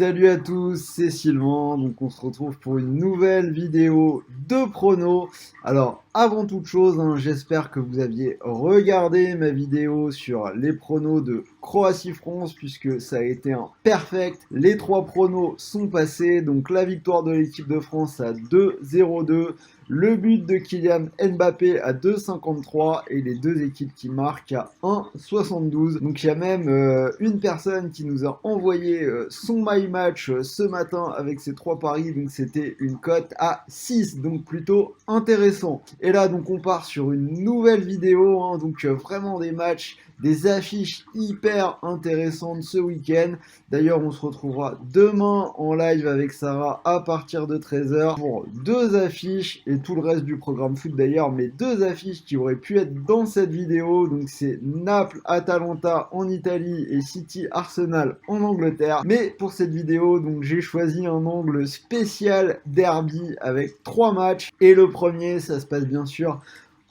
Salut à tous, c'est Sylvain, donc on se retrouve pour une nouvelle vidéo de pronos. Alors avant toute chose, j'espère que vous aviez regardé ma vidéo sur les pronos de Croatie-France puisque ça a été un perfect. Les trois pronos sont passés, donc la victoire de l'équipe de France à 2-0-2, le but de Kylian Mbappé à 2,53 et les deux équipes qui marquent à 1,72. Donc il y a même une personne qui nous a envoyé son my match ce matin avec ses trois paris, donc c'était une cote à 6, donc plutôt intéressant. Et là donc on part sur une nouvelle vidéo, donc vraiment des matchs, des affiches hyper intéressantes ce week-end. D'ailleurs on se retrouvera demain en live avec Sarah à partir de 13h pour deux affiches et tout le reste du programme foot d'ailleurs, mais deux affiches qui auraient pu être dans cette vidéo. Donc c'est Naples-Atalanta en Italie et City-Arsenal en Angleterre. Mais pour cette vidéo, donc j'ai choisi un angle spécial derby avec trois matchs. Et le premier, ça se passe bien sûr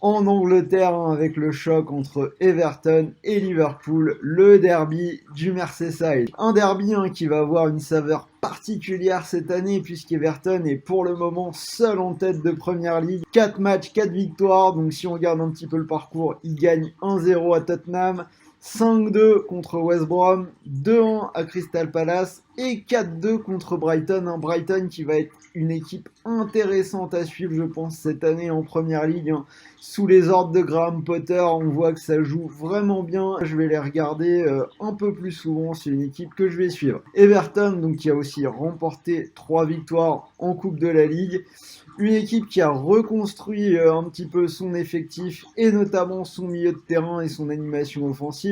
en Angleterre avec le choc entre Everton et Liverpool, le derby du Merseyside. Un derby qui va avoir une saveur particulière cette année puisqu'Everton est pour le moment seul en tête de Première Ligue. 4 matchs, 4 victoires, donc si on regarde un petit peu le parcours, il gagne 1-0 à Tottenham, 5-2 contre West Brom, 2-1 à Crystal Palace et 4-2 contre Brighton. Brighton qui va être une équipe intéressante à suivre, je pense, cette année en Première Ligue. Sous les ordres de Graham Potter, on voit que ça joue vraiment bien. Je vais les regarder un peu plus souvent. C'est une équipe que je vais suivre. Everton, donc, qui a aussi remporté 3 victoires en Coupe de la Ligue. Une équipe qui a reconstruit un petit peu son effectif et notamment son milieu de terrain et son animation offensive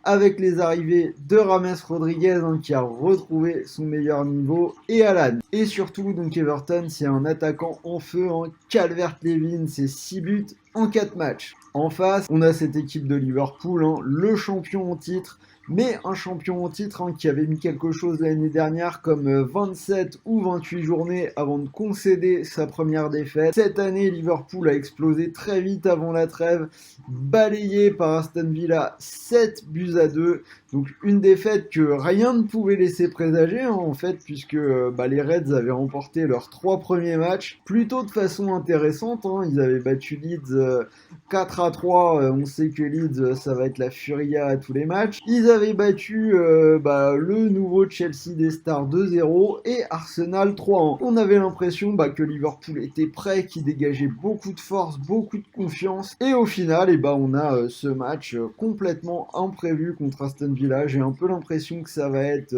avec les arrivées de James Rodriguez qui a retrouvé son meilleur niveau et Alan. Et surtout, donc Everton, c'est un attaquant en feu, Calvert-Lewin, c'est 6 buts en 4 matchs. En face, on a cette équipe de Liverpool, le champion en titre, mais un champion en titre qui avait mis quelque chose l'année dernière comme 27 ou 28 journées avant de concéder sa première défaite. Cette année, Liverpool a explosé très vite avant la trêve, balayé par Aston Villa 7 buts à 2. Donc une défaite que rien ne pouvait laisser présager en fait, puisque les Reds avaient remporté leurs 3 premiers matchs plutôt de façon intéressante. Ils avaient battu Leeds 4-3, on sait que Leeds ça va être la furia à tous les matchs. Ils avaient battu le nouveau Chelsea des Stars 2-0 et Arsenal 3-1. On avait l'impression que Liverpool était prêt, qu'il dégageait beaucoup de force, beaucoup de confiance. Et au final, on a ce match complètement imprévu contre Aston Villa. J'ai un peu l'impression que ça va être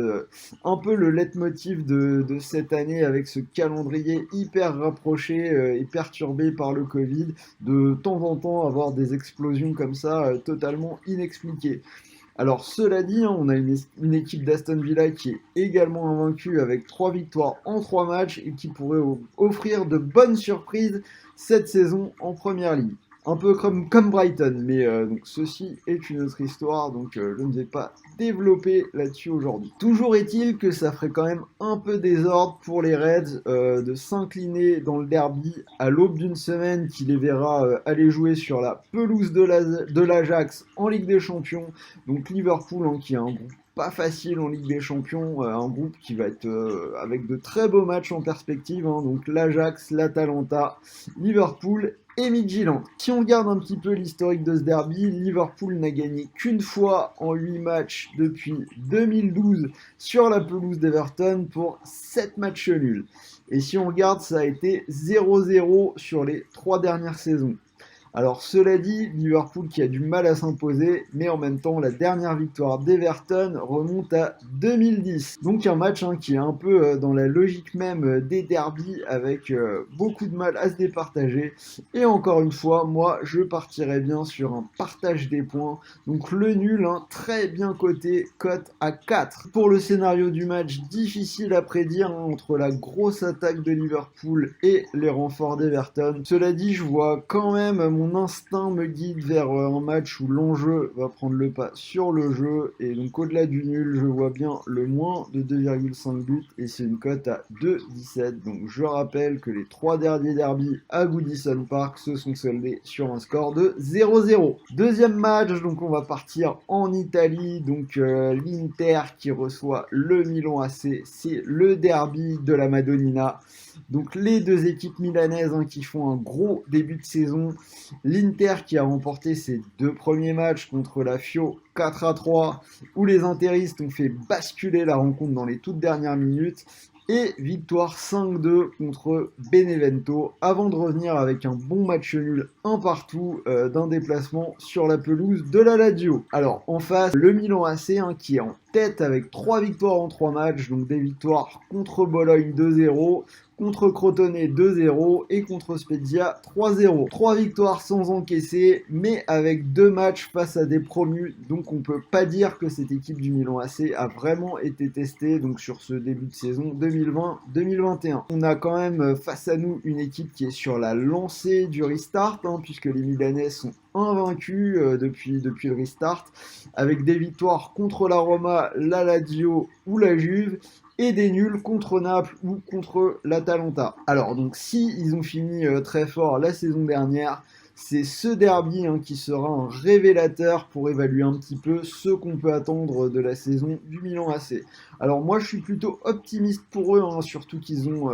un peu le leitmotiv de cette année avec ce calendrier hyper rapproché et perturbé par le Covid. De temps en temps avoir des explosions comme ça totalement inexpliquées. Alors cela dit, on a une équipe d'Aston Villa qui est également invaincue avec 3 victoires en 3 matchs et qui pourrait offrir de bonnes surprises cette saison en Première Ligue. Un peu comme Brighton, mais donc ceci est une autre histoire, donc je ne vais pas développer là-dessus aujourd'hui. Toujours est-il que ça ferait quand même un peu désordre pour les Reds de s'incliner dans le derby à l'aube d'une semaine qui les verra aller jouer sur la pelouse de l'Ajax en Ligue des Champions. Donc Liverpool qui a un groupe pas facile en Ligue des Champions, un groupe qui va être avec de très beaux matchs en perspective, donc l'Ajax, l'Atalanta, Liverpool et Midtjylland. Si on regarde un petit peu l'historique de ce derby, Liverpool n'a gagné qu'une fois en 8 matchs depuis 2012 sur la pelouse d'Everton pour 7 matchs nuls. Et si on regarde, ça a été 0-0 sur les 3 dernières saisons. Alors cela dit, Liverpool qui a du mal à s'imposer, mais en même temps la dernière victoire d'Everton remonte à 2010. Donc un match qui est un peu dans la logique même des derbies avec beaucoup de mal à se départager. Et encore une fois, moi je partirais bien sur un partage des points. Donc le nul, très bien coté, cote à 4. Pour le scénario du match, difficile à prédire entre la grosse attaque de Liverpool et les renforts d'Everton. Cela dit, je vois quand même mon mon instinct me guide vers un match où l'enjeu va prendre le pas sur le jeu. Et donc au-delà du nul, je vois bien le moins de 2,5 buts et c'est une cote à 2,17. Donc je rappelle que les 3 derniers derbys à Goodison Park se sont soldés sur un score de 0-0. Deuxième match, donc on va partir en Italie. Donc l'Inter qui reçoit le Milan AC, c'est le derby de la Madonnina. Donc les deux équipes milanaises qui font un gros début de saison. L'Inter qui a remporté ses 2 premiers matchs contre la Fio 4-3, où les interistes ont fait basculer la rencontre dans les toutes dernières minutes. Et victoire 5-2 contre Benevento, avant de revenir avec un bon match nul un partout d'un déplacement sur la pelouse de la Lazio. Alors en face, le Milan AC qui est en tête avec 3 victoires en 3 matchs, donc des victoires contre Bologne 2-0, contre Crotone 2-0 et contre Spezia 3-0. 3 victoires sans encaisser, mais avec 2 matchs face à des promus, donc on peut pas dire que cette équipe du Milan AC a vraiment été testée donc sur ce début de saison 2020-2021. On a quand même face à nous une équipe qui est sur la lancée du restart, puisque les Milanais sont invaincus depuis le restart, avec des victoires contre la Roma, la Lazio ou la Juve, et des nuls contre Naples ou contre l'Atalanta. Alors donc si ils ont fini très fort la saison dernière, c'est ce derby qui sera un révélateur pour évaluer un petit peu ce qu'on peut attendre de la saison du Milan AC. Alors moi je suis plutôt optimiste pour eux, surtout qu'ils ont...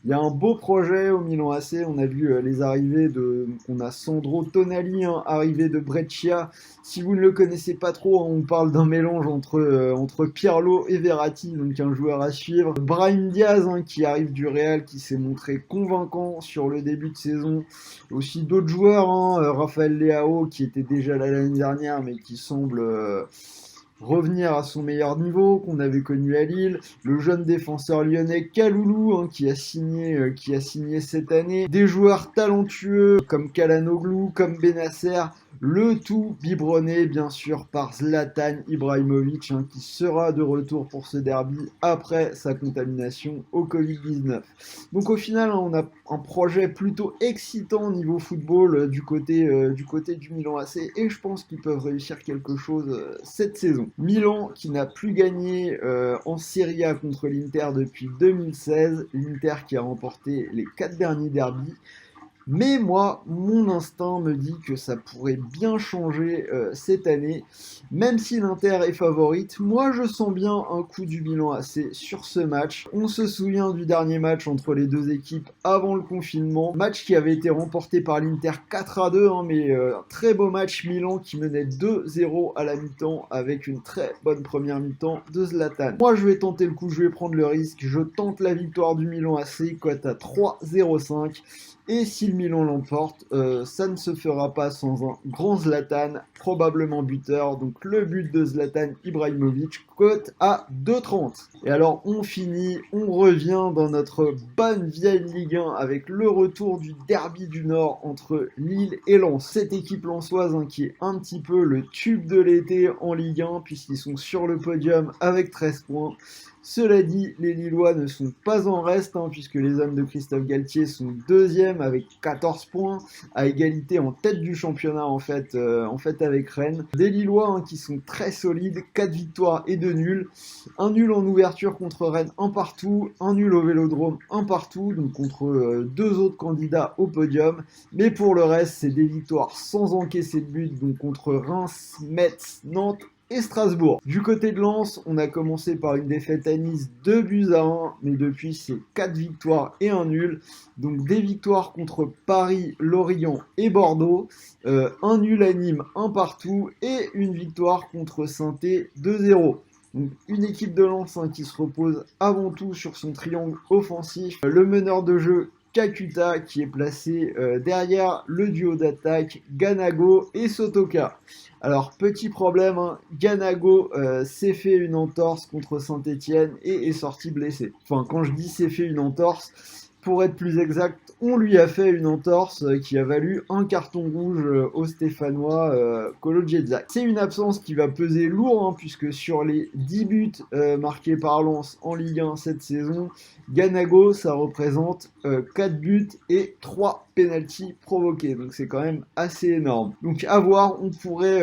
Il y a un beau projet au Milan AC, on a vu les arrivées de... On a Sandro Tonali, arrivé de Brescia. Si vous ne le connaissez pas trop, on parle d'un mélange entre Pirlo et Verratti, donc un joueur à suivre. Brahim Diaz qui arrive du Real, qui s'est montré convaincant sur le début de saison. Aussi d'autres joueurs, Raphaël Leao qui était déjà là l'année dernière mais qui semble revenir à son meilleur niveau qu'on avait connu à Lille, le jeune défenseur lyonnais Kaloulou qui a signé cette année, des joueurs talentueux comme Çalhanoğlu, comme Bennacer, le tout biberonné bien sûr par Zlatan Ibrahimovic qui sera de retour pour ce derby après sa contamination au Covid-19. Donc au final on a un projet plutôt excitant au niveau football du côté du Milan AC et je pense qu'ils peuvent réussir quelque chose cette saison. Milan qui n'a plus gagné en Serie A contre l'Inter depuis 2016, l'Inter qui a remporté les 4 derniers derbys. Mais moi, mon instinct me dit que ça pourrait bien changer cette année. Même si l'Inter est favorite, moi je sens bien un coup du Milan AC sur ce match. On se souvient du dernier match entre les deux équipes avant le confinement. Match qui avait été remporté par l'Inter 4-2, mais un très beau match. Milan qui menait 2-0 à la mi-temps avec une très bonne première mi-temps de Zlatan. Moi je vais tenter le coup, je vais prendre le risque. Je tente la victoire du Milan AC, cote à 3,05. Et si le Milan l'emporte, ça ne se fera pas sans un grand Zlatan, probablement buteur. Donc le but de Zlatan Ibrahimovic, cote à 2,30. Et alors on revient dans notre bonne vieille Ligue 1 avec le retour du derby du Nord entre Lille et Lens. Cette équipe lensoise qui est un petit peu le tube de l'été en Ligue 1 puisqu'ils sont sur le podium avec 13 points. Cela dit, les Lillois ne sont pas en reste, puisque les hommes de Christophe Galtier sont deuxièmes avec 14 points, à égalité en tête du championnat en fait avec Rennes. Des Lillois qui sont très solides, 4 victoires et 2 nuls. Un nul en ouverture contre Rennes, un partout, un nul au Vélodrome, un partout, donc contre 2 autres candidats au podium. Mais pour le reste, c'est des victoires sans encaisser de but, donc contre Reims, Metz, Nantes et Strasbourg. Du côté de Lens, on a commencé par une défaite à Nice 2-1, mais depuis c'est 4 victoires et 1 nul. Donc des victoires contre Paris, Lorient et Bordeaux, un nul à Nîmes, un partout et une victoire contre Saint-Étienne 2-0. Donc une équipe de Lens qui se repose avant tout sur son triangle offensif. Le meneur de jeu Kakuta qui est placé derrière le duo d'attaque Ganago et Sotoka. Alors petit problème, Ganago s'est fait une entorse contre Saint-Étienne et est sorti blessé. Enfin quand je dis s'est fait une entorse, Pour être plus exact, on lui a fait une entorse qui a valu un carton rouge au Stéphanois Kolo Djedzak. C'est une absence qui va peser lourd, hein, puisque sur les 10 buts marqués par Lens en Ligue 1 cette saison, Ganago, ça représente 4 buts et 3 pénaltys provoqués. Donc c'est quand même assez énorme. Donc à voir, on pourrait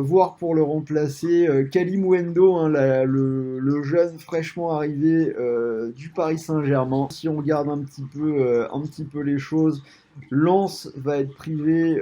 voir pour le remplacer Kalimwendo, hein, le jeune fraîchement arrivé du Paris Saint-Germain. Si on regarde un petit peu les choses, Lens va être privé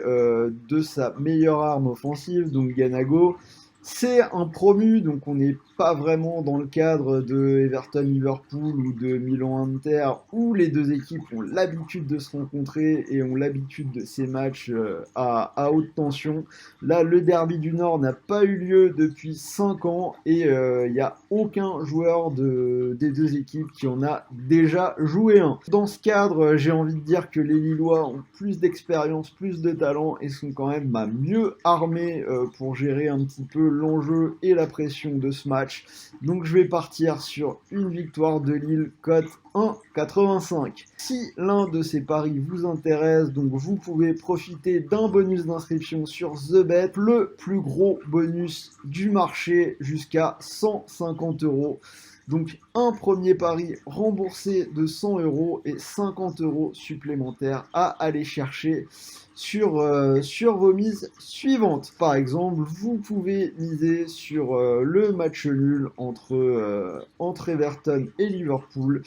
de sa meilleure arme offensive, donc Ganago. C'est un promu, donc on n'est pas vraiment dans le cadre de Everton-Liverpool ou de Milan-Inter, où les deux équipes ont l'habitude de se rencontrer et ont l'habitude de ces matchs à haute tension. Là, le derby du Nord n'a pas eu lieu depuis 5 ans et il n'y a aucun joueur des deux équipes qui en a déjà joué un. Dans ce cadre, j'ai envie de dire que les Lillois ont plus d'expérience, plus de talent et sont quand même mieux armés pour gérer un petit peu l'enjeu et la pression de ce match. Donc je vais partir sur une victoire de Lille, cote 1,85. Si l'un de ces paris vous intéresse, donc vous pouvez profiter d'un bonus d'inscription sur TheBet, le plus gros bonus du marché jusqu'à 150 €. Donc un premier pari remboursé de 100 € et 50 € supplémentaires à aller chercher sur vos mises suivantes. Par exemple, vous pouvez miser sur le match nul entre Everton et Liverpool.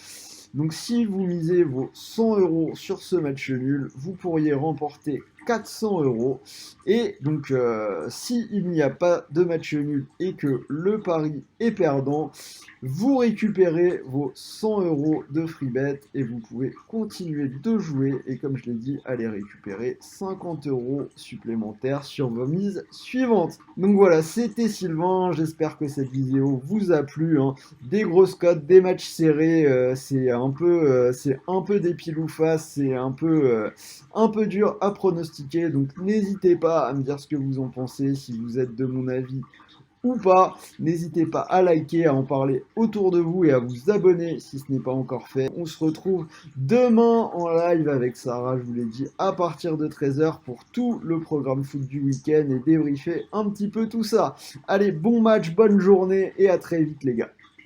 Donc si vous misez vos 100 € sur ce match nul, vous pourriez remporter 400 €. Et donc s'il n'y a pas de match nul et que le pari est perdant, vous récupérez vos 100 € de free bet et vous pouvez continuer de jouer et comme je l'ai dit, aller récupérer 50 € supplémentaires sur vos mises suivantes. Donc voilà, c'était Sylvain, j'espère que cette vidéo vous a plu, hein. Des grosses cotes, des matchs serrés, c'est un peu des piles ou face, c'est un peu dur à pronostiquer, donc n'hésitez pas à me dire ce que vous en pensez, si vous êtes de mon avis ou pas. N'hésitez pas à liker, à en parler autour de vous et à vous abonner si ce n'est pas encore fait. On se retrouve demain en live avec Sarah, je vous l'ai dit, à partir de 13 h pour tout le programme foot du week-end et débriefer un petit peu tout ça. Allez, bon match, bonne journée et à très vite les gars.